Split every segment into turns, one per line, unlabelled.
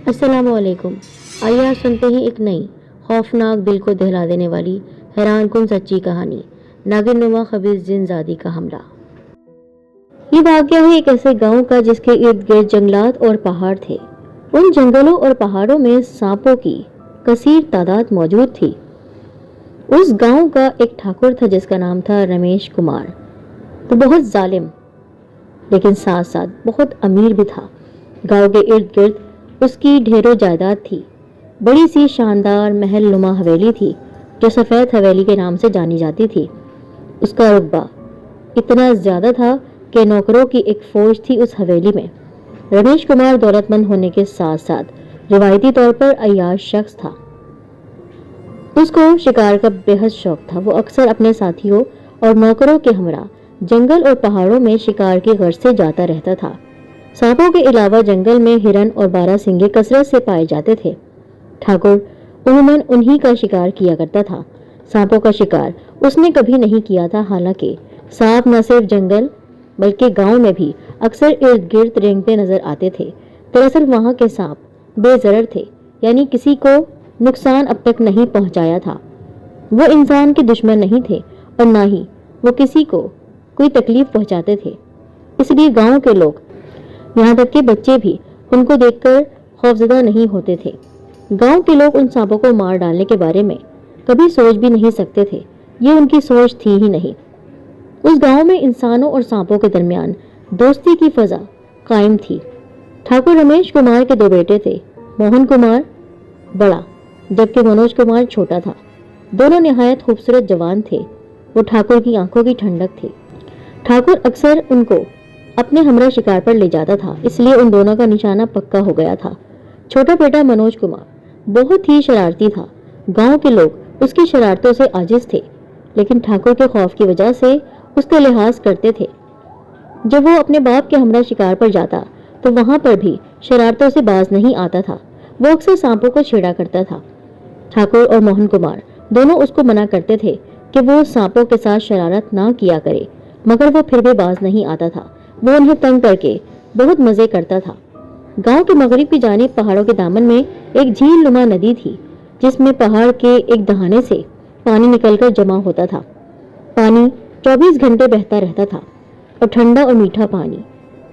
السلام علیکم۔ آئیے آج سنتے ہیں ایک نئی خوفناک دل کو دہلا دینے والی حیران کن سچی کہانی، ناگن نما خبیث جن زادی کا حملہ۔ یہ واقعہ ہے ایک ایسے گاؤں کا جس کے ارد گرد جنگلات اور پہاڑ تھے۔ ان جنگلوں اور پہاڑوں میں سانپوں کی کثیر تعداد موجود تھی۔ اس گاؤں کا ایک ٹھاکر تھا جس کا نام تھا رمیش کمار۔ وہ بہت ظالم لیکن ساتھ ساتھ بہت امیر بھی تھا۔ گاؤں کے ارد گرد اس کی ڈھیروں جائیداد تھی۔ بڑی سی شاندار محل نما حویلی تھی جو سفید حویلی کے نام سے جانی جاتی تھی۔ اس کا رقبہ اتنا زیادہ تھا کہ نوکروں کی ایک فوج تھی اس حویلی میں۔ رمیش کمار دولت مند ہونے کے ساتھ ساتھ روایتی طور پر عیاش شخص تھا۔ اس کو شکار کا بے حد شوق تھا۔ وہ اکثر اپنے ساتھیوں اور نوکروں کے ہمراہ جنگل اور پہاڑوں میں شکار کی غرض سے جاتا رہتا تھا۔ سانپوں کے علاوہ جنگل میں ہرن اور بارہ سنگے کثرت سے پائے جاتے تھے۔ ٹھاکر عموماً انہی کا شکار کیا کرتا تھا۔ سانپوں کا شکار اس نے کبھی نہیں کیا تھا، حالانکہ سانپ نہ صرف جنگل بلکہ گاؤں میں بھی اکثر ارد گرد رینگتے نظر آتے تھے۔ دراصل وہاں کے سانپ بے ضرر تھے، یعنی کسی کو نقصان اب تک نہیں پہنچایا تھا۔ وہ انسان کے دشمن نہیں تھے اور نہ ہی وہ کسی کو کوئی تکلیف پہنچاتے تھے۔ اس لیے گاؤں کے لوگ، یہاں تک کہ بچے بھی، ان کو دیکھ کر خوفزدہ نہیں ہوتے تھے۔ گاؤں کے لوگ ان سانپوں کو مار ڈالنے کے بارے میں کبھی سوچ بھی نہیں سکتے تھے، یہ ان کی سوچ تھی ہی نہیں۔ اس گاؤں میں انسانوں اور سانپوں کے درمیان دوستی کی فضا قائم تھی۔ ٹھاکر رمیش کمار کے دو بیٹے تھے، موہن کمار بڑا جبکہ منوج کمار چھوٹا تھا۔ دونوں نہایت خوبصورت جوان تھے۔ وہ ٹھاکر کی آنکھوں کی ٹھنڈک تھے۔ ٹھاکر اکثر ان کو اپنے ہمراہ شکار پر لے جاتا تھا، اس لیے ان دونوں کا نشانہ پکا ہو گیا تھا۔ چھوٹا بیٹا منوج کمار بہت ہی شرارتی تھا۔ گاؤں کے لوگ اس کی شرارتوں سے عاجز تھے، لیکن ٹھاکر کے خوف کی وجہ سے اس کا لحاظ کرتے تھے۔ جب وہ اپنے باپ کے ہمراہ شکار پر جاتا تو وہاں پر بھی شرارتوں سے باز نہیں آتا تھا۔ وہ اکثر سانپوں کو چھیڑا کرتا تھا۔ ٹھاکر اور موہن کمار دونوں اس کو منع کرتے تھے کہ وہ سانپوں کے ساتھ شرارت نہ کیا کرے، مگر وہ پھر بھی باز نہیں آتا تھا۔ وہ انہیں تنگ کر کے بہت مزے کرتا تھا۔ گاؤں کے مغرب کی جانب پہاڑوں کے دامن میں ایک جھیل نما ندی تھی، جس میں پہاڑ کے ایک دہانے سے پانی نکل کر جمع ہوتا تھا۔ پانی 24 گھنٹے بہتا رہتا تھا اور ٹھنڈا اور میٹھا پانی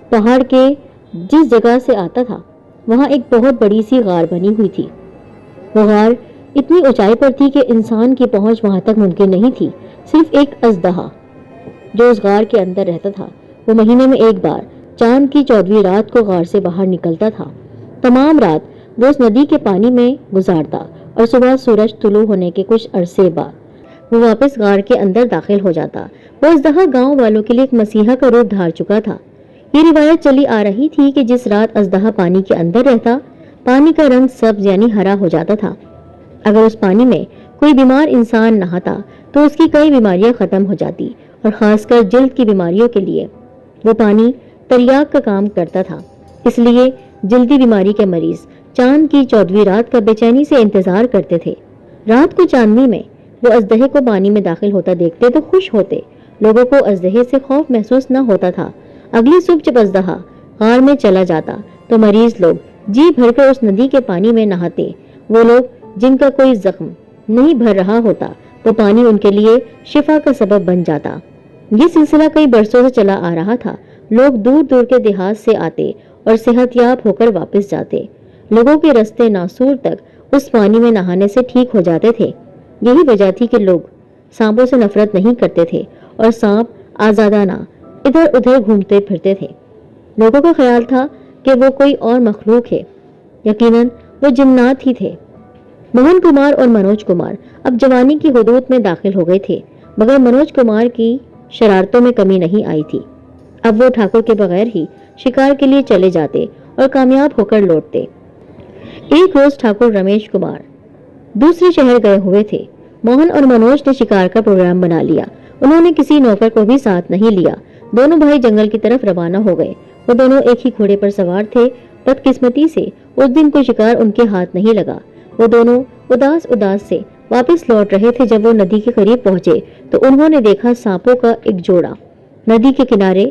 پہاڑ کے جس جگہ سے آتا تھا وہاں ایک بہت بڑی سی غار بنی ہوئی تھی۔ وہ غار اتنی اونچائی پر تھی کہ انسان کی پہنچ وہاں تک ممکن نہیں تھی۔ صرف ایک اژدہا جو اس غار کے اندر رہتا تھا، وہ مہینے میں ایک بار چاند کی 14ویں رات کو غار سے باہر نکلتا تھا۔ تمام رات وہ اس ندی کے پانی میں گزارتا اور صبح سورج طلوع ہونے کے کچھ عرصے بعد وہ واپس غار کے اندر داخل ہو جاتا۔ وہ اژدہا گاؤں والوں کے لیے ایک مسیحا کا روپ دھار چکا تھا۔ یہ روایت چلی آ رہی تھی کہ جس رات اژدہا پانی کے اندر رہتا، پانی کا رنگ سبز یعنی ہرا ہو جاتا تھا۔ اگر اس پانی میں کوئی بیمار انسان نہاتا تو اس کی کئی بیماریاں ختم ہو جاتی، اور خاص کر جلد کی بیماریوں کے لیے وہ پانی تریاق کا کام کرتا تھا۔ اس لیے جلدی بیماری کے مریض چاند کی 14ویں رات کا بے چینی سے انتظار کرتے تھے۔ رات کو چاندنی میں وہ اژدہے کو پانی میں داخل ہوتا دیکھتے تو خوش ہوتے۔ لوگوں کو اژدہے سے خوف محسوس نہ ہوتا تھا۔ اگلی صبح جب اژدہا غار میں چلا جاتا تو مریض لوگ جی بھر کر اس ندی کے پانی میں نہاتے۔ وہ لوگ جن کا کوئی زخم نہیں بھر رہا ہوتا، وہ پانی ان کے لیے شفا کا سبب بن جاتا۔ یہ سلسلہ کئی برسوں سے چلا آ رہا تھا۔ لوگ دور دور کے دیہات سے آتے اور صحت یاب ہو کر واپس جاتے۔ لوگوں کے رستے ناسور تک اس پانی میں نہانے سے ٹھیک ہو جاتے تھے۔ یہی وجہ تھی کہ لوگ سانپوں سے نفرت نہیں کرتے تھے اور سانپ آزادانہ ادھر ادھر گھومتے پھرتے تھے۔ لوگوں کا خیال تھا کہ وہ کوئی اور مخلوق ہے، یقیناً وہ جنات ہی تھے۔ موہن کمار اور منوج کمار اب جوانی کی حدود میں داخل ہو گئے تھے، مگر منوج کمار کی شرارتوں میں کمی نہیں آئی تھی۔ اب وہ ٹھاکر کے بغیر ہی شکار کے لیے چلے جاتے اور کامیاب ہو کر لوٹتے۔ ایک روز ٹھاکر رمیش کمار دوسرے شہر گئے ہوئے تھے۔ موہن اور منوج نے شکار کا پروگرام بنا لیا۔ انہوں نے کسی نوکر کو بھی ساتھ نہیں لیا۔ دونوں بھائی جنگل کی طرف روانہ ہو گئے۔ وہ دونوں ایک ہی گھوڑے پر سوار تھے۔ بدقسمتی سے اس دن کوئی شکار ان کے ہاتھ نہیں لگا۔ وہ دونوں اداس سے واپس لوٹ رہے تھے۔ جب وہ ندی کے قریب پہنچے تو انہوں نے دیکھا سانپوں کا ایک جوڑا ندی کے کنارے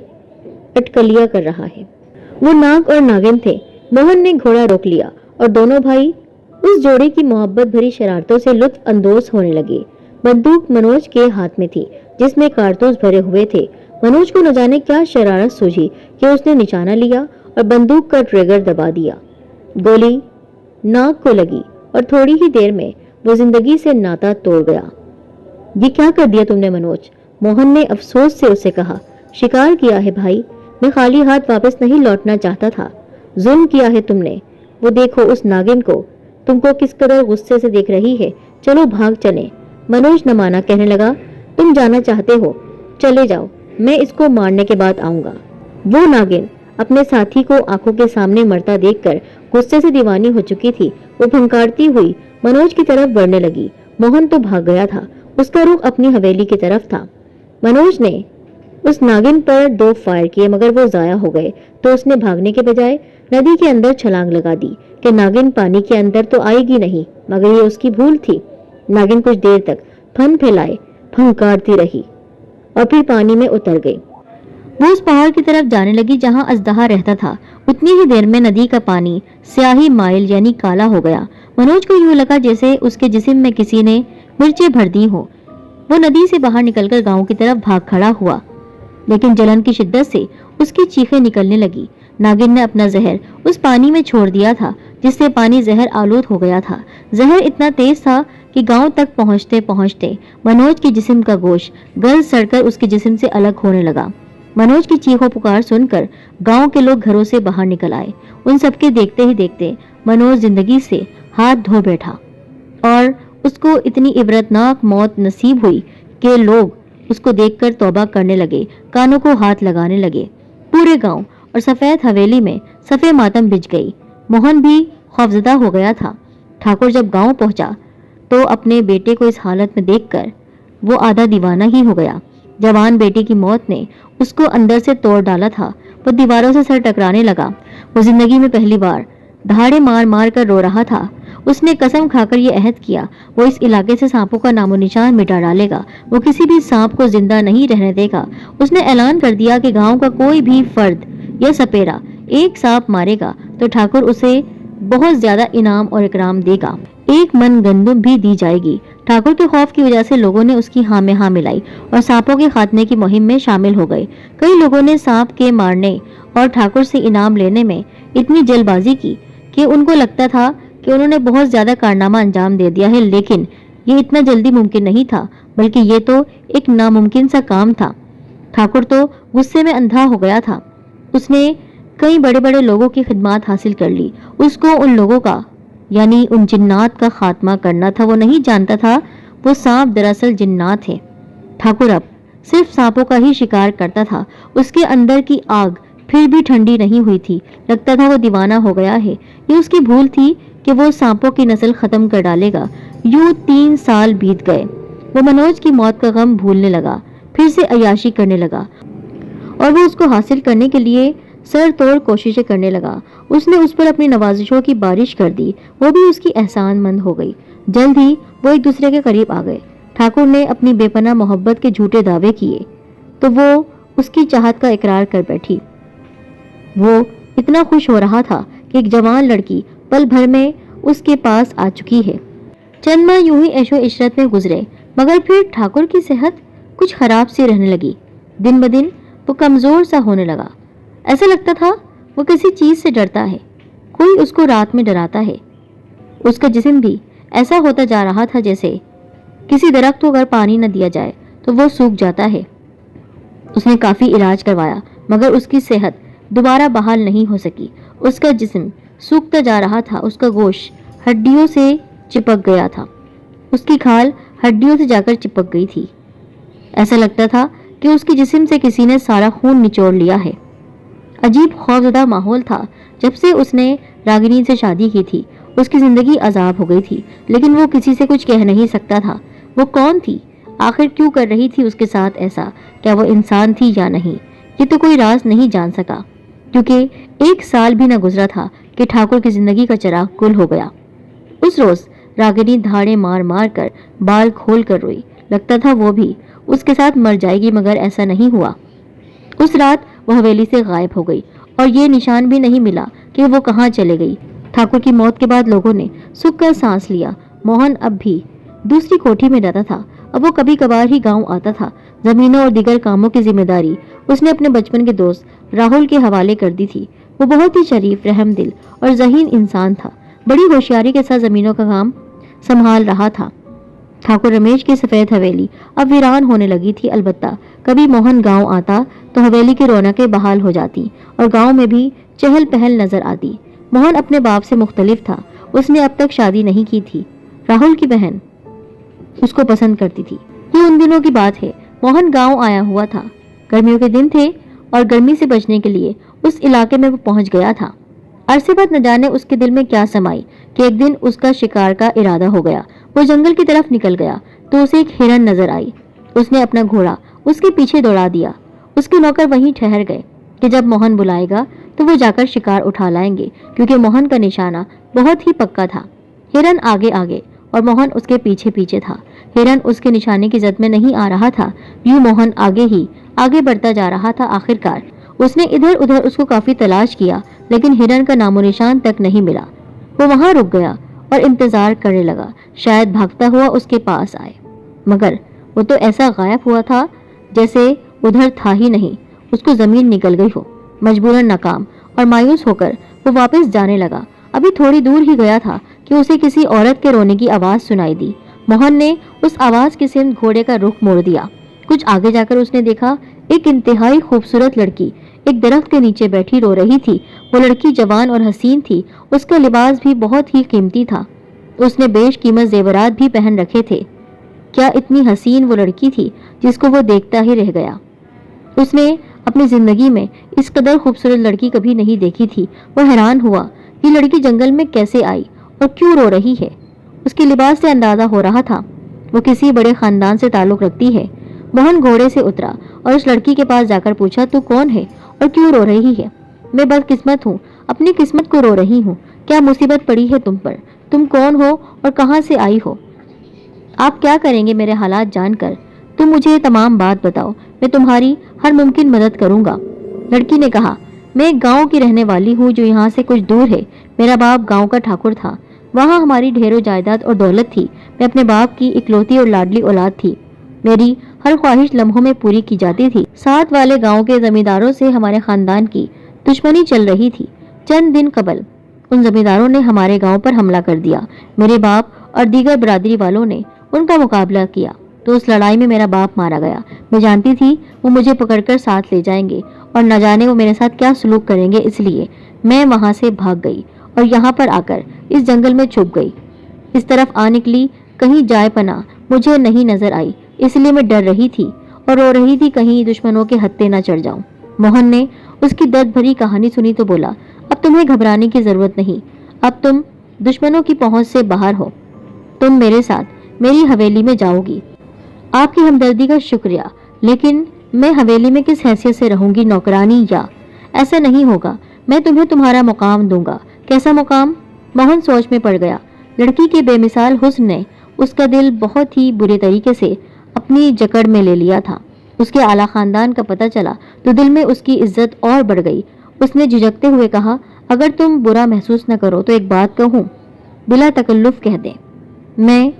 اٹکلیاں کر رہا ہے۔ وہ ناگ اور ناگن تھے۔ موہن نے گھوڑا روک لیا और दोनों भाई उस जोड़े की मोहब्बत भरी शरारतों से लुत्फ अंदोज होने लगे। बंदूक मनोज के हाथ में थी, जिसमें कारतूस भरे हुए थे। मनोज को न जाने क्या शरारत सूझी कि उसने निशाना लिया और बंदूक का ट्रिगर दबा दिया। गोली नाक को लगी और थोड़ी ही देर में वो जिंदगी से नाता तोड़ गया। ये क्या कर दिया तुमने मनोज? मोहन ने अफसोस से उसे कहा। शिकार किया है भाई, मैं खाली हाथ वापस नहीं लौटना चाहता था। जुल्म किया है तुमने। वो देखो उस नागिन को, तुमको किस कदर गुस्से से देख रही है। चलो भाग चले। मनोज न माना, कहने लगा, तुम जाना चाहते हो, चले जाओ, मैं इसको मारने के बाद आऊंगा। वो नागिन अपने साथी को आंखों के सामने मरता देखकर गुस्से से दीवानी हो चुकी थी। वो भंकारती हुई मनोज की तरफ बढ़ने लगी। मोहन तो भाग गया था, उसका रुख अपनी हवेली की तरफ था। मनोज ने उस नागिन पर 2 फायर किए मगर वो जाया हो गए, तो उसने भागने के बजाय नदी के अंदर छलांग लगा दी कि नागिन पानी के अंदर तो आएगी नहीं, मगर ये उसकी भूल थी। नागिन कुछ देर तक फन फैलाए फंकारती रही और फिर पानी में उतर गई। वो उस पहाड़ की तरफ जाने लगी जहां अजदहा रहता था। उतनी ही देर में नदी का पानी स्याही माइल यानी काला हो गया। मनोज को यूं लगा जैसे उसके जिस्म में किसी ने मिर्चें भर दी हो। वो नदी से बाहर निकलकर गांव की तरफ भाग खड़ा हुआ, लेकिन जलन की शिद्दत से उसकी चीखें निकलने लगी। नागिन ने अपना जहर उस पानी में छोड़ दिया था, जिससे पानी जहर आलूद हो गया था। जहर इतना तेज था कि गांव तक पहुंचते पहुंचते मनोज के जिस्म का गोश्त गल सड़कर उसके जिस्म से अलग होने लगा। मनोज की चीखों पुकार सुनकर गांव के लोग घरों से बाहर निकल आए। उन सबके देखते ही देखते मनोज जिंदगी से हाथ धो बैठा और उसको इतनी इबरतनाक मौत नसीब हुई कि लोग उसको देखकर तौबा करने लगे, कानों को हाथ लगाने लगे। पूरे गांव और सफेद हवेली में सफे मातम बिछ गई। मोहन भी खौफजदा हो गया था। ठाकुर जब गांव पहुंचा तो अपने बेटे को इस हालत में देखकर वो आधा दीवाना ही हो गया। जवान बेटे की मौत ने उसको अंदर से तोड़ डाला था। वो दीवारों से सर टकराने लगा। वो जिंदगी में पहली बार दहाड़े मार मार कर रो रहा था। उसने कसम खाकर ये अहद किया, वो इस इलाके से सांपों का नामो निशान मिटा डालेगा। वो किसी भी सांप को जिंदा नहीं रहने देगा। उसने ऐलान कर दिया कि गांव का कोई भी फर्द या सपेरा एक सांप मारेगा तो ठाकुर उसे बहुत ज्यादा इनाम और इकराम देगा। 1 मन गंदुम भी दी जाएगी। ठाकुर के खौफ की वजह से लोगों ने उसकी हाँ में हाँ मिलाई और सांपों के खात्मे की मुहिम में शामिल हो गए। कई लोगों ने सांप के मारने और ठाकुर से इनाम लेने में इतनी जल्दबाजी की कि उनको लगता था कि उन्होंने बहुत ज्यादा कारनामा अंजाम दे दिया है, लेकिन ये इतना जल्दी मुमकिन नहीं था, बल्कि ये तो एक नामुमकिन सा काम था। ठाकुर तो गुस्से में अंधा हो गया था। उसने कई बड़े बड़े लोगों की खिदमत हासिल कर ली। उसको उन लोगों का यानी उन जिन्नात का खात्मा करना था। वो नहीं जानता था वो सांप दरअसल जिन्नात है। ठाकुर अब सिर्फ सांपों का ही शिकार करता था। उसके अंदर की आग फिर भी ठंडी नहीं हुई थी। लगता था वो दीवाना हो गया है। ये उसकी भूल थी कि वो सांपों की नस्ल खत्म कर डालेगा। यूं 3 साल बीत गए। वो मनोज की मौत का गम भूलने लगा, फिर से अय्याशी करने लगा और वो उसको हासिल करने के लिए सर तोड़ कोशिशें करने लगा। उसने उस पर अपनी नवाजिशों की बारिश कर दी। वो भी उसकी एहसानमंद हो गई। जल्द ही वो एक दूसरे के करीब आ गए। ठाकुर ने अपनी बेपनाह मोहब्बत के झूठे दावे किए तो वो उसकी चाहत का इकरार कर बैठी। वो इतना खुश हो रहा था कि एक जवान लड़की पल भर में उसके पास आ चुकी है। चंद माह यूं ही ऐशो इशरत में गुजरे, मगर फिर ठाकुर की सेहत कुछ खराब सी रहने लगी। दिन ब दिन वो कमजोर सा होने लगा। ऐसा लगता था वो किसी चीज से डरता है, कोई उसको रात में डराता है। उसका जिस्म भी ऐसा होता जा रहा था जैसे किसी दरख्त को अगर पानी न दिया जाए तो वो सूख जाता है। उसने काफी इलाज करवाया मगर उसकी सेहत दोबारा बहाल नहीं हो सकी। उसका जिस्म सूखता जा रहा था। उसका गोश्त हड्डियों से चिपक गया था। उसकी खाल हड्डियों से जाकर चिपक गई थी। ऐसा लगता था कि उसके जिस्म से किसी ने सारा खून निचोड़ लिया है। अजीब खौफजदा माहौल था। जब से उसने रागिनी से शादी की थी उसकी जिंदगी अजाब हो गई थी, लेकिन वो किसी से कुछ कह नहीं सकता था। वो कौन थी, आखिर क्यों कर रही थी उसके साथ ऐसा? क्या वो इंसान थी या नहीं, ये तो कोई राज नहीं जान सका, क्योंकि 1 साल भी न गुजरा था कि ठाकुर की जिंदगी का चिराग गुल हो गया। उस रोज रागिनी धाड़े मार मार कर बाल खोल कर रोई। लगता था वो भी उसके साथ मर जाएगी, मगर ऐसा नहीं हुआ। उस रात वो हवेली से गायब हो गई और ये निशान भी नहीं मिला कि वो कहाँ चले गई। ठाकुर की मौत के बाद लोगों ने सुख कर सांस लिया। मोहन अब भी दूसरी कोठी में रहता था। अब वो कभी कभार ही गांव आता था। जमीनों और दीगर कामों की जिम्मेदारी उसने अपने बचपन के दोस्त राहुल के हवाले कर दी थी। वो बहुत ही शरीफ, रहमदिल और ज़हीन इंसान था। बड़ी होशियारी के साथ जमीनों का काम संभाल रहा था। ठाकुर रमेश की सफेद हवेली अब वीरान होने लगी थी। अलबत्ता कभी मोहन गांव आता तो हवेली की रौनकें बहाल हो जाती और गांव में भी चहल पहल नजर आती। मोहन अपने बाप से मुख्तलिफ था। उसने अब तक शादी नहीं की थी। राहुल की बहन उसको पसंद करती थी। ये उन दिनों की बात है। मोहन गांव आया हुआ था। गर्मियों के दिन थे और गर्मी से बचने के लिए उस इलाके में वो पहुंच गया था। अरसे बाद न जाने उसके दिल में क्या समाई कि एक दिन उसका शिकार का इरादा हो गया। वो जंगल की तरफ निकल गया तो उसे एक हिरन नजर आई। उसने अपना घोड़ा उसके पीछे दौड़ा दिया। उसके नौकर वहीं ठहर गए कि जब मोहन बुलाएगा तो वो जाकर शिकार उठा लाएंगे, क्योंकि मोहन का निशाना बहुत ही पक्का था। हिरन आगे आगे और मोहन उसके पीछे पीछे था। हिरन उसके निशाने की जद में नहीं आ रहा था। यूं मोहन आगे बढ़ता जा रहा था। आखिरकार उसने इधर उधर उसको काफी तलाश किया, लेकिन हिरन का नामो निशान तक नहीं मिला। वो वहां रुक गया और इंतजार करने लगा, शायद भागता हुआ उसके पास आए, मगर वो तो ऐसा गायब हुआ था जैसे उधर था ही नहीं। उसको जमीन निकल गई हो। मजबूरन नाकाम और मायूस होकर वो वापस जाने लगा। अभी थोड़ी दूर ही गया था कि उसे किसी औरत के रोने की आवाज सुनाई दी। मोहन ने उस आवाज की सिमत घोड़े का रुख मोड़ दिया। कुछ आगे जाकर उसने देखा एक इंतहाई खूबसूरत लड़की एक दरख्त के नीचे बैठी रो रही थी। वो लड़की जवान और हसीन थी। उसका लिबास भी बहुत ही कीमती था। उसने बेशकीमत जेवरात भी पहन रखे थे। क्या इतनी हसीन वो लड़की थी जिसको वो देखता ही रह गया। उसने अपनी जिंदगी में इस कदर खूबसूरत लड़की कभी नहीं देखी थी। वो हैरान हुआ, ये लड़की जंगल में कैसे आई और क्यों रो रही है। उसके लिबास से अंदाजा हो रहा था वो किसी बड़े खानदान से ताल्लुक रखती है। मोहन घोड़े से उतरा और उस लड़की के पास जाकर पूछा, तू कौन है और क्यों रो रही है? मैं बदकिस्मत हूँ, अपनी किस्मत को रो रही हूँ। क्या मुसीबत पड़ी है तुम पर? तुम कौन हो और कहाँ से आई हो? आप क्या करेंगे मेरे हालात जानकर? तुम मुझे ये तमाम बात बताओ, मैं तुम्हारी हर मुमकिन मदद करूंगा। लड़की ने कहा, मैं एक गांव की रहने वाली हूँ जो यहाँ से कुछ दूर है। मेरा बाप गांव का ठाकुर था। वहाँ हमारी ढेरों जायदाद और दौलत थी। मैं अपने बाप की इकलौती और लाडली औलाद थी। मेरी हर ख्वाहिश लम्हों में पूरी की जाती थी। साथ वाले गांव के जमींदारों से हमारे खानदान की दुश्मनी चल रही थी। चंद दिन कबल उन जमींदारों ने हमारे गांव पर हमला कर दिया। मेरे बाप और दीगर बरादरी वालों ने उनका मुकाबला किया तो उस लड़ाई में मेरा बाप मारा गया। मैं जानती थी वो मुझे पकड़कर साथ ले जाएंगे और न जाने वो मेरे साथ क्या सलूक करेंगे, इसलिए मैं वहां से भाग गई और यहाँ पर आकर इस जंगल में छुप गई। इस तरफ आ निकली, कहीं जाए पना मुझे नहीं नजर आई, इसलिए मैं डर रही थी और रो रही थी कहीं दुश्मनों के हत्थे न चढ़ जाऊं। मोहन ने उसकी दर्द भरी कहानी सुनी तो बोला, अब तुम्हें घबराने की जरूरत नहीं। अब तुम दुश्मनों की पहुंच से बाहर हो। तुम मेरे साथ मेरी हवेली में जाओगी। आपकी हमदर्दी का शुक्रिया, लेकिन मैं हवेली में किस हैसियत से रहूंगी? नौकरानी या? ऐसा नहीं होगा। मैं तुम्हें तुम्हारा मुकाम दूंगा। कैसा मुकाम? मोहन सोच में पड़ गया। लड़की के बेमिसाल हुस्न ने उसका दिल बहुत ही बुरे तरीके से अपनी जकड़ में ले लिया था। उसके आला खानदान का पता चला तो दिल में उसकी इज्जत और बढ़ गई। उसने झिझकते हुए कहा, अगर तुम बुरा महसूस न करो तो एक बात कहूँ, बिला तकल्लुफ कह दे। मैं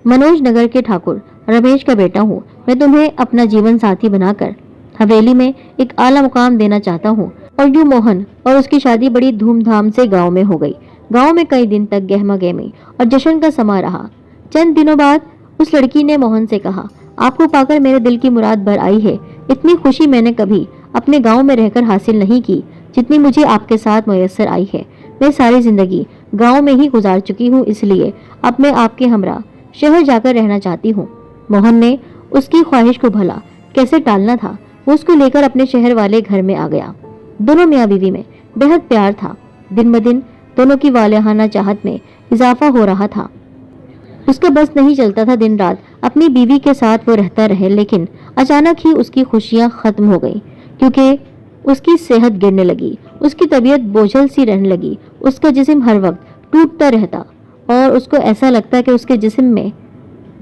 मनोज नगर के ठाकुर रमेश का बेटा हूँ। मैं तुम्हें अपना जीवन साथी बनाकर हवेली में एक आला मुकाम देना चाहता हूँ। और यूं मोहन और उसकी शादी बड़ी धूमधाम से गांव में हो गई। गांव में कई दिन तक गहमा गहमी और जश्न का समा रहा। चंद दिनों बाद उस लड़की ने मोहन से कहा, आपको पाकर मेरे दिल की मुराद भर आई है। इतनी खुशी मैंने कभी अपने गाँव में रहकर हासिल नहीं की जितनी मुझे आपके साथ मुयस्सर आई है। मैं सारी जिंदगी गाँव में ही गुजार चुकी हूँ, इसलिए अब मैं आपके हमरा शहर जाकर रहना चाहती हूँ। मोहन ने उसकी ख्वाहिश को भला कैसे टालना था। वो उसको लेकर अपने शहर वाले घर में आ गया। दोनों मियाँ बीवी में बेहद प्यार था। दिन ब दिन दोनों की वालिहाना चाहत में इजाफा हो रहा था। उसका बस नहीं चलता था दिन रात अपनी बीवी के साथ वो रहता रहे, लेकिन अचानक ही उसकी खुशियां खत्म हो गई क्योंकि उसकी सेहत गिरने लगी। उसकी तबीयत बोझल सी रहने लगी। उसका जिस्म हर वक्त टूटता रहता और उसको ऐसा लगता कि उसके जिस्म में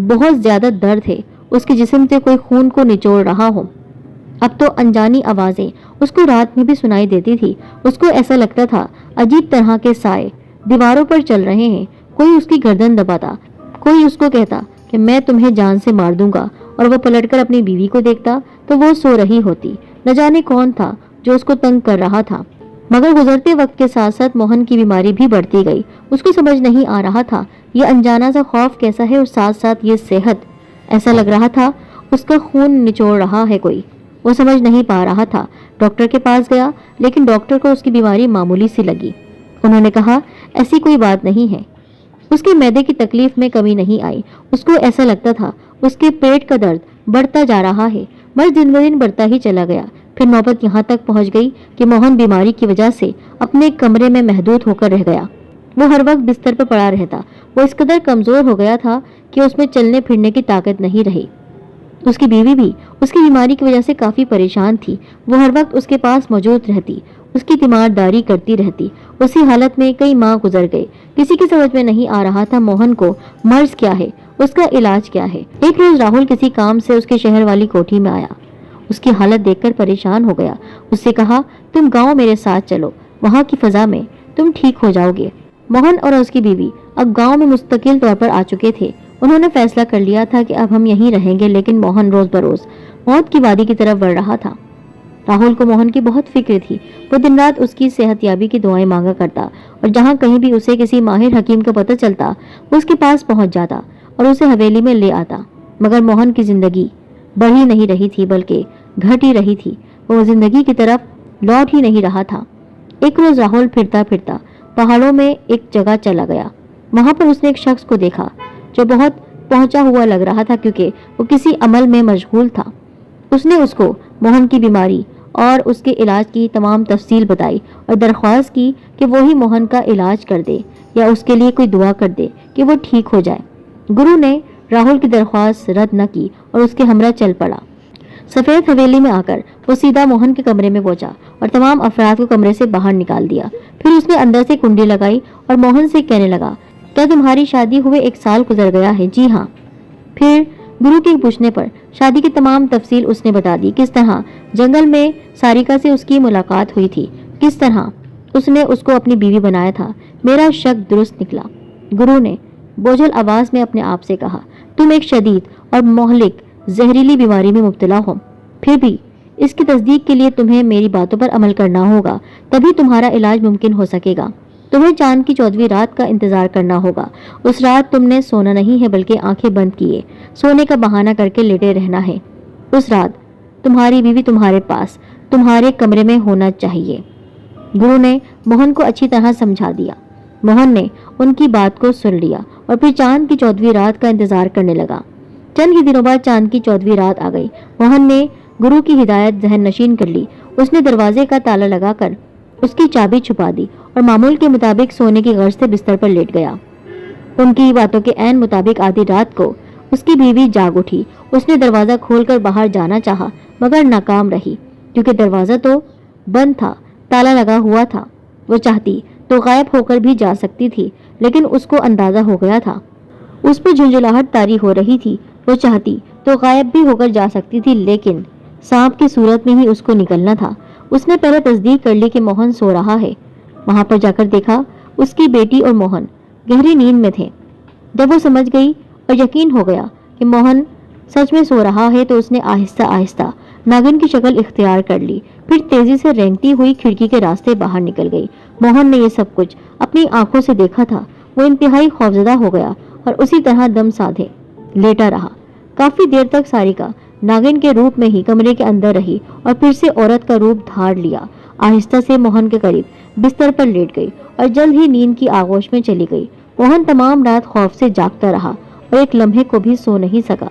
बहुत ज्यादा दर्द है, उसके जिस्म से कोई खून को निचोड़ रहा हो। अब तो अनजानी आवाजें उसको रात में भी सुनाई देती थी। उसको ऐसा लगता था अजीब तरह के साए दीवारों पर चल रहे हैं। कोई उसकी गर्दन दबाता, कोई उसको कहता कि मैं तुम्हें जान से मार दूंगा, और वो पलटकर अपनी बीवी को देखता तो वो सो रही होती। न जाने कौन था जो उसको तंग कर रहा था। मगर गुजरते वक्त के साथ साथ मोहन की बीमारी भी बढ़ती गई। उसको समझ नहीं आ रहा था ये अनजाना सा खौफ कैसा है और साथ साथ ये सेहत। ऐसा लग रहा था उसका खून निचोड़ रहा है कोई। वो समझ नहीं पा रहा था। डॉक्टर के पास गया, लेकिन डॉक्टर को उसकी बीमारी मामूली सी लगी। उन्होंने कहा ऐसी कोई बात नहीं है। उसके मैदे की तकलीफ में कमी नहीं आई। उसको ऐसा लगता था उसके पेट का दर्द बढ़ता जा रहा है, बस दिन ब दिन बढ़ता ही चला गया। फिर नौबत यहाँ तक पहुँच गई कि मोहन बीमारी की वजह से अपने कमरे में महदूद होकर रह गया। वो हर वक्त बिस्तर पर पड़ा रहता। वो इस कदर कमजोर हो गया था कि उसमें चलने फिरने की ताकत नहीं रही। उसकी बीवी भी उसकी बीमारी की वजह से काफी परेशान थी। वो हर वक्त उसके पास मौजूद रहती, उसकी तीमारदारी करती रहती। उसी हालत में कई माह गुजर गए। किसी की समझ में नहीं आ रहा था मोहन को मर्ज क्या है, उसका इलाज क्या है। एक रोज राहुल किसी काम से उसके शहर वाली कोठी में आया। उसकी हालत देखकर परेशान हो गया। उससे कहा तुम गांव मेरे साथ चलो, वहाँ की फजा में तुम ठीक हो जाओगे। मोहन और उसकी बीवी अब गांव में मुस्तकिल तौर पर आ चुके थे। उन्होंने फैसला कर लिया था कि अब हम यहीं रहेंगे, लेकिन मोहन रोज बरोज मौत की वादी की तरफ बढ़ रहा था। राहुल को मोहन की बहुत फिक्र थी। वो दिन रात उसकी सेहतयाबी की दुआएं मांगा करता, और जहाँ कहीं भी उसे किसी माहिर हकीम का पता चलता वो उसके पास पहुंच जाता और उसे हवेली में ले आता। मगर मोहन की जिंदगी बढ़ ही नहीं रही थी, बल्कि घट ही रही थी। वो जिंदगी की तरफ लौट ही नहीं रहा था। एक रोज राहुल फिरता फिरता पहाड़ों में एक जगह चला गया। वहां पर उसने एक शख्स को देखा जो बहुत पहुंचा हुआ लग रहा था, क्योंकि वो किसी अमल में मशगूल था। उसने उसको मोहन की बीमारी और उसके इलाज की तमाम तफसील बताई और दरख्वास्त की कि वो ही मोहन का इलाज कर दे या उसके लिए कोई दुआ कर दे कि वो ठीक हो जाए। गुरु ने राहुल की दरख्वास्त रद्द न की और उसके हमरा चल पड़ा। सफेद हवेली में आकर वो सीधा मोहन के कमरे में पहुंचा और तमाम अफराद को कमरे से बाहर निकाल दिया। फिर उसने अंदर से कुंडी लगाई और मोहन से कहने लगा, क्या तुम्हारी शादी हुए 1 साल गुजर गया है? जी हाँ। फिर गुरु के पूछने पर शादी की तमाम तफसील उसने बता दी। किस तरह जंगल में सारिका से उसकी मुलाकात हुई थी, किस तरह उसने उसको अपनी बीवी बनाया था। मेरा शक दुरुस्त निकला। गुरु ने बोझल आवाज में अपने आप से कहा, तुम एक शदीद और मोहलिक जहरीली बीमारी में मुब्तला हो। फिर भी इसकी तस्दीक के लिए तुम्हें मेरी बातों पर अमल करना होगा, तभी तुम्हारा इलाज मुमकिन हो सकेगा। तुम्हें चांद की 14वीं रात का इंतजार करना होगा। उस रात तुमने सोना नहीं है, बल्कि आंखें बंद किए सोने का बहाना करके लेटे रहना है। उस रात तुम्हारी बीवी तुम्हारे पास तुम्हारे कमरे में होना चाहिए। गुरु ने मोहन को अच्छी तरह समझा दिया। मोहन ने उनकी बात को सुन लिया और फिर चांद की 14वीं रात का इंतजार करने लगा। चंद ही दिनों बाद चांद की 14वीं रात आ गई। मोहन ने गुरु की हिदायत जहन नशीन कर ली। उसने दरवाजे का ताला लगाकर उसकी चाबी छुपा दी और मामूल के मुताबिक सोने की गर्ज से बिस्तर पर लेट गया। उनकी बातों के ऐन मुताबिक आधी रात को उसकी बीवी जाग उठी। उसने दरवाजा खोलकर बाहर जाना चाहा, मगर नाकाम रही, क्योंकि दरवाजा तो बंद था, ताला लगा हुआ था। वो चाहती तो गायब होकर भी जा सकती थी, लेकिन उसको अंदाजा हो गया था। उस पर झुंझुलाहट तारी हो रही थी। वो चाहती तो गायब भी होकर जा सकती थी, लेकिन सांप की सूरत में ही उसको निकलना था। उसने पहले तस्दीक कर ली कि मोहन सो रहा है। वहां पर जाकर देखा उसकी बेटी और मोहन गहरी नींद में थे। जब वो समझ गई और यकीन हो गया कि मोहन सच में सो रहा है, तो उसने आहिस्ता आहिस्ता नागिन की शक्ल इख्तियार कर ली। फिर तेजी से रेंगती हुई खिड़की के रास्ते बाहर निकल गई। मोहन ने ये सब कुछ अपनी आंखों से देखा था। वो इंतहाई खौफजदा हो गया और उसी तरह दम साधे लेटा रहा। काफी देर तक सारिका नागिन के रूप में ही कमरे के अंदर रही और फिर से औरत का रूप धार लिया। आहिस्ता से मोहन के करीब बिस्तर पर लेट गई और जल्द ही नींद की आगोश में चली गई। मोहन तमाम रात खौफ से जागता रहा और एक लम्हे को भी सो नहीं सका।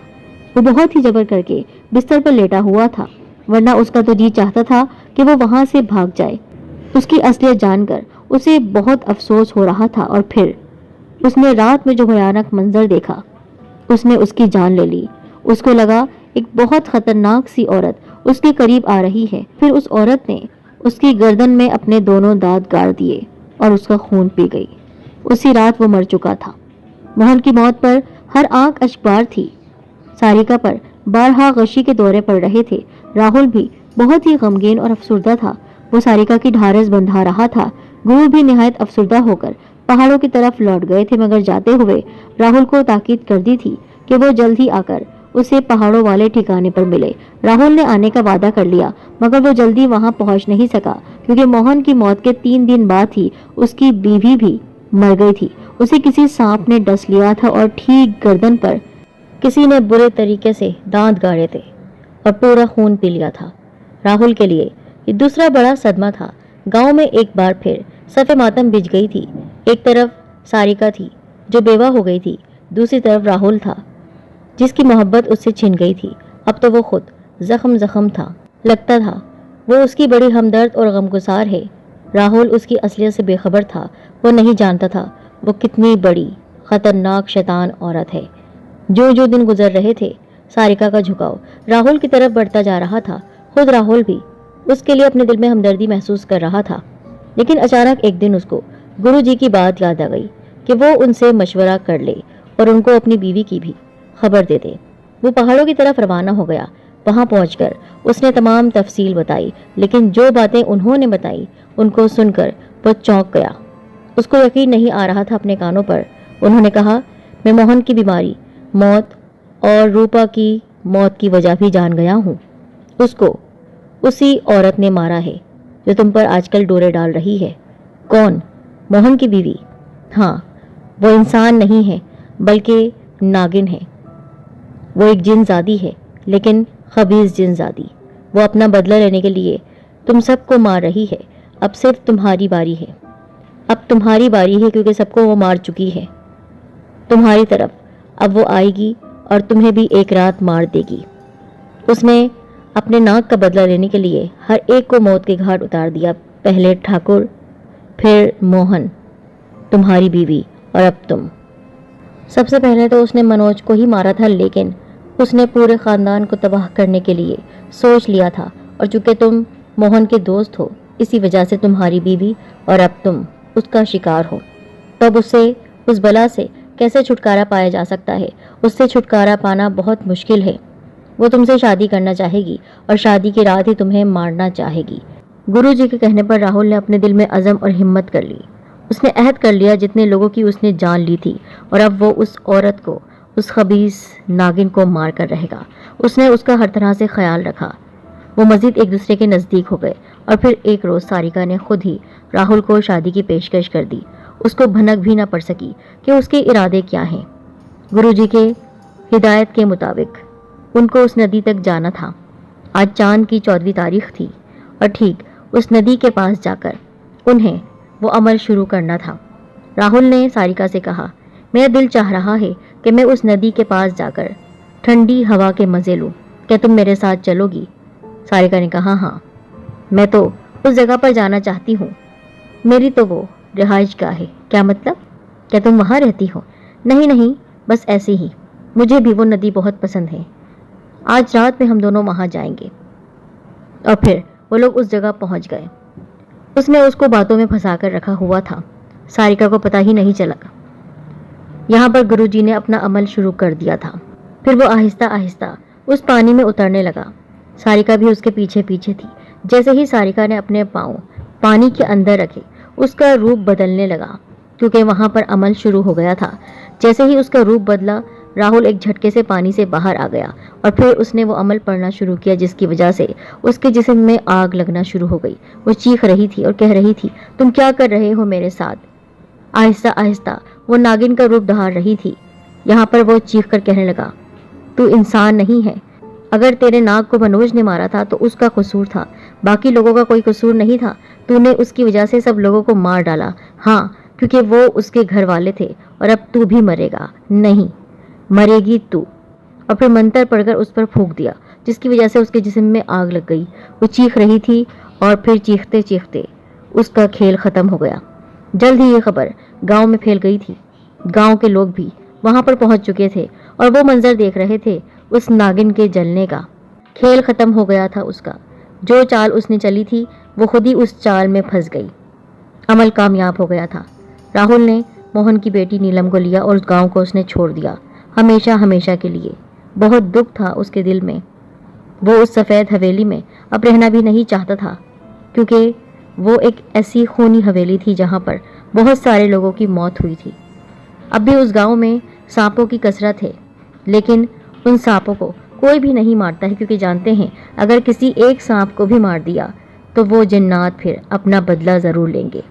वो बहुत ही जबर करके बिस्तर पर लेटा हुआ था, वरना उसका तो जी चाहता था कि वो वहां से भाग जाए। उसकी असलियत जानकर उसे बहुत अफसोस हो रहा था। और फिर उसने रात में जो भयानक मंजर देखा, उसने उसकी जान ले ली। उसको लगा एक बहुत खतरनाक सी औरत उसके करीब आ रही है। फिर उस औरत ने उसकी गर्दन में अपने दोनों दांत गाड़ दिए और उसका खून पी गई। उसी रात वो मर चुका था। मोहन की मौत पर हर आंख अशबार थी। सारिका पर बारहा गशी के दौरे पड़ रहे थे। राहुल भी बहुत ही गमगीन और अफसुर्दा था। वो सारिका की ढारस बंधा रहा था। गुरु भी निहायत अफसुर्दा होकर पहाड़ों की तरफ लौट गए थे, मगर जाते हुए राहुल को ताकीद कर दी थी कि वो जल्द ही आकर उसे पहाड़ों वाले ठिकाने पर मिले। राहुल ने आने का वादा कर लिया, मगर वो जल्दी वहां पहुंच नहीं सका, क्योंकि मोहन की मौत के 3 दिन बाद ही उसकी बीवी भी मर गई थी। उसे किसी सांप ने डस लिया था और ठीक गर्दन पर किसी ने बुरे तरीके से दांत गाड़े थे और पूरा खून पी लिया था। राहुल के लिए ये दूसरा बड़ा सदमा था। गांव में एक बार फिर सफ़े मातम बिछ गई थी। एक तरफ सारिका थी जो बेवा हो गई थी, दूसरी तरफ राहुल था जिसकी मोहब्बत उससे छिन गई थी। अब तो वो खुद जख्म था। लगता था वो उसकी बड़ी हमदर्द और गमगुसार है। राहुल उसकी असलियत से बेखबर था। वो नहीं जानता था वो कितनी बड़ी खतरनाक शैतान औरत है। जो जो दिन गुजर रहे थे, सारिका का झुकाव राहुल की तरफ बढ़ता जा रहा था। खुद राहुल भी उसके लिए अपने दिल में हमदर्दी महसूस कर रहा था। लेकिन अचानक एक दिन उसको गुरुजी की बात याद आ गई कि वो उनसे मशवरा कर ले और उनको अपनी बीवी की भी खबर दे दे। वो पहाड़ों की तरफ रवाना हो गया। वहां पहुंचकर उसने तमाम तफसील बताई, लेकिन जो बातें उन्होंने बताई उनको सुनकर वो चौंक गया। उसको यकीन नहीं आ रहा था अपने कानों पर। उन्होंने कहा, मैं मोहन की बीमारी, मौत और रूपा की मौत की वजह भी जान गया हूँ। उसको उसी औरत ने मारा है जो तुम पर आजकल डोरे डाल रही है। कौन? मोहन की बीवी। हाँ, वो इंसान नहीं है बल्कि नागिन है। वो एक जिनजादी है, लेकिन खबीस जिनजादी। वो अपना बदला लेने के लिए तुम सबको मार रही है। अब सिर्फ तुम्हारी बारी है। अब तुम्हारी बारी है, क्योंकि सबको वो मार चुकी है। तुम्हारी तरफ अब वो आएगी और तुम्हें भी एक रात मार देगी। उसने अपने नाक का बदला लेने के लिए हर एक को मौत के घाट उतार दिया। पहले ठाकुर, फिर मोहन, तुम्हारी बीवी, और अब तुम। सबसे पहले तो उसने मनोज को ही मारा था, लेकिन उसने पूरे खानदान को तबाह करने के लिए सोच लिया था। और चूंकि तुम मोहन के दोस्त हो, इसी वजह से तुम्हारी बीवी और अब तुम उसका शिकार हो। तब उससे, उस बला से कैसे छुटकारा पाया जा सकता है? उससे छुटकारा पाना बहुत मुश्किल है। वो तुमसे शादी करना चाहेगी और शादी की रात ही तुम्हें मारना चाहेगी। गुरुजी के कहने पर राहुल ने अपने दिल में अज़म और हिम्मत कर ली। उसने अहद कर लिया जितने लोगों की उसने जान ली थी, और अब वो उस औरत को, उस खबीस नागिन को मार कर रहेगा। उसने उसका हर तरह से ख्याल रखा। वो मजीद एक दूसरे के नज़दीक हो गए और फिर एक रोज़ सारिका ने खुद ही राहुल को शादी की पेशकश कर दी। उसको भनक भी ना पड़ सकी कि उसके इरादे क्या हैं। गुरुजी के हिदायत के मुताबिक उनको उस नदी तक जाना था। आज चांद की 14वीं तारीख थी और ठीक उस नदी के पास जाकर उन्हें वो अमल शुरू करना था। राहुल ने सारिका से कहा, मेरा दिल चाह रहा है कि मैं उस नदी के पास जाकर ठंडी हवा के मज़े लूँ। क्या तुम मेरे साथ चलोगी? सारिका ने कहा, हाँ, मैं तो उस जगह पर जाना चाहती हूँ। मेरी तो वो रिहाइश गाह है। क्या मतलब? क्या तुम वहाँ रहती हो? नहीं नहीं, बस ऐसे ही। मुझे भी वो नदी बहुत पसंद है। आज रात में हम दोनों वहाँ जाएंगे। और फिर वो लोग उस जगह पहुँच गए। उसने उसको बातों में फंसा कर रखा हुआ था। सारिका को पता ही नहीं चला। यहाँ पर गुरुजी ने अपना अमल शुरू कर दिया था। फिर वो आहिस्ता आहिस्ता उस पानी में उतरने लगा। सारिका भी उसके पीछे पीछे थी। जैसे ही सारिका ने अपने पाँव पानी के अंदर रखे, उसका रूप बदलने लगा, क्योंकि वहाँ पर अमल शुरू हो गया था। जैसे ही उसका रूप बदला, राहुल एक झटके से पानी से बाहर आ गया और फिर उसने वो अमल पढ़ना शुरू किया, जिसकी वजह से उसके जिस्म में आग लगना शुरू हो गई। वो चीख रही थी और कह रही थी, तुम क्या कर रहे हो मेरे साथ? आहिस्ता आहिस्ता वो नागिन का रूप धार रही थी। यहाँ पर वो चीख कर कहने लगा, तू इंसान नहीं है। अगर तेरे नाग को मनोज ने मारा था तो उसका कसूर था, बाकी लोगों का कोई कसूर नहीं था। तूने उसकी वजह से सब लोगों को मार डाला। हाँ, क्योंकि वो उसके घर वाले थे। और अब तू भी मरेगा। नहीं, मरेगी तू। और फिर मंत्र पढ़कर उस पर फूंक दिया, जिसकी वजह से उसके जिस्म में आग लग गई। वो चीख रही थी और फिर चीखते चीखते उसका खेल खत्म हो गया। जल्द ही ये खबर गांव में फैल गई थी। गांव के लोग भी वहां पर पहुंच चुके थे और वो मंजर देख रहे थे उस नागिन के जलने का। खेल खत्म हो गया था उसका। जो चाल उसने चली थी वो खुद ही उस चाल में फंस गई। अमल कामयाब हो गया था। राहुल ने मोहन की बेटी नीलम को लिया और उस गांव को उसने छोड़ दिया, हमेशा हमेशा के लिए। बहुत दुख था उसके दिल में। वो उस सफ़ेद हवेली में अब रहना भी नहीं चाहता था, क्योंकि वो एक ऐसी खूनी हवेली थी जहाँ पर بہت سارے لوگوں کی موت ہوئی تھی۔ اب بھی اس گاؤں میں سانپوں کی کثرت ہے، لیکن ان سانپوں کو کوئی بھی نہیں مارتا ہے، کیونکہ جانتے ہیں اگر کسی ایک سانپ کو بھی مار دیا تو وہ جنات پھر اپنا بدلہ ضرور لیں گے۔